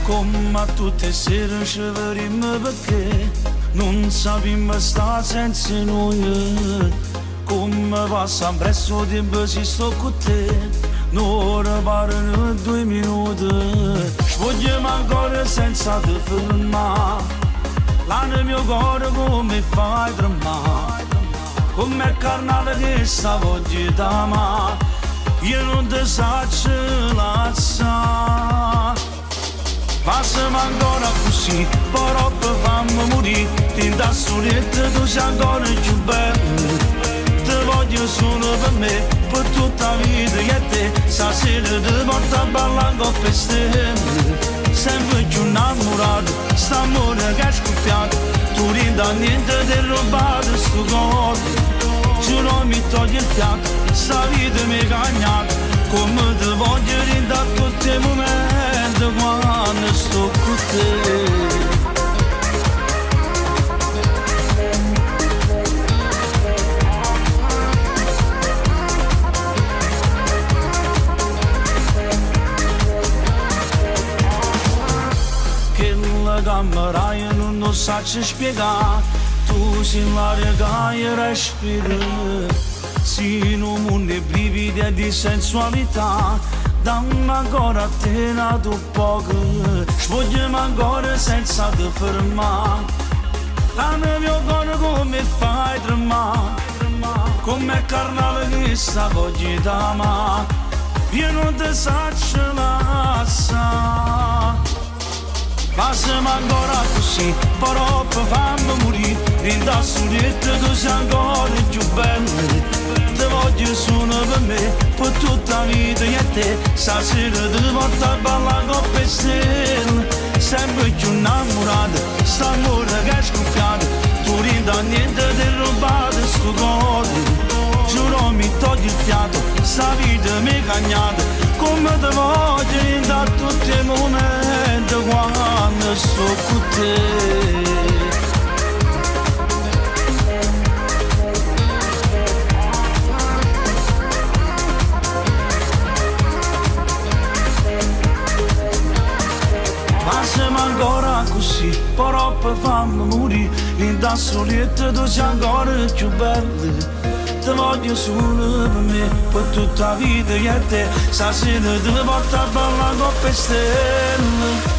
Come a tutte sere ci vedremo perché non sappiamo stare senza noi. Come passa presso il tempo si sto con te, non reparano 2 minuti. Vogliamo ancora senza te fermare, l'anno mio cuore come fai tremare. Come il carnale che sta voglio d'amare, io non ti saccio lasciare. Passami ancora così, però per farmi morire, ti da soletta tu sei ancora più bella. Ti voglio solo per me, per tutta la vita che te, stasera ti porto a ballare con le stelle. Sempre più innamorato, st'amore che è scoppiato, tu rinda niente di rubato sto cuore. Giuro mi togli il fiato, sta vita mi è cagnata, come ti voglio rinda tutti i momenti quando sto con te. Camera io non lo saccio spiegare, tu sei l'aria che respiri, sei in un mondo di brividi e di sensualità, dammi ancora a te nato poco, svogliamo ancora senza te fermare, l'anno mio cuore come fai tremare, come il carnale che sta voglio d'amare, io non ti saccio lasciare. Passami ancora così, però per farmi morire, rinda soletta tu sei ancora più bella. Ti voglio solo per me, per tutta la vita che te, stasera ti porto a ballare con le stelle. Sempre più innamorata, st'amore che è scoppiato, tu rinda niente di rubato sto cuore. Giuro mi togli il fiato, sta vita mi è cagnata, come ti voglio rinda tutti i momenti quando sto con te. Passami ancora così, però per farmi morire, rinda soletta tu sei ancora più bella. Ti voglio solo per me, per tutta la vita che te, stasera ti porto a ballare con le stelle.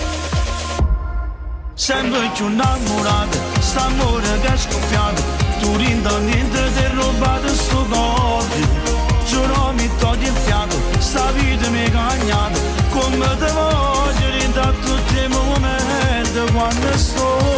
Sempre più innamorata, st'amore che è scoppiato, tu rinda niente di rubato sto cuore. Giuro mi togli il fiato, sta vita mi è cagnata, come ti voglio rinda tutti i momenti quando sto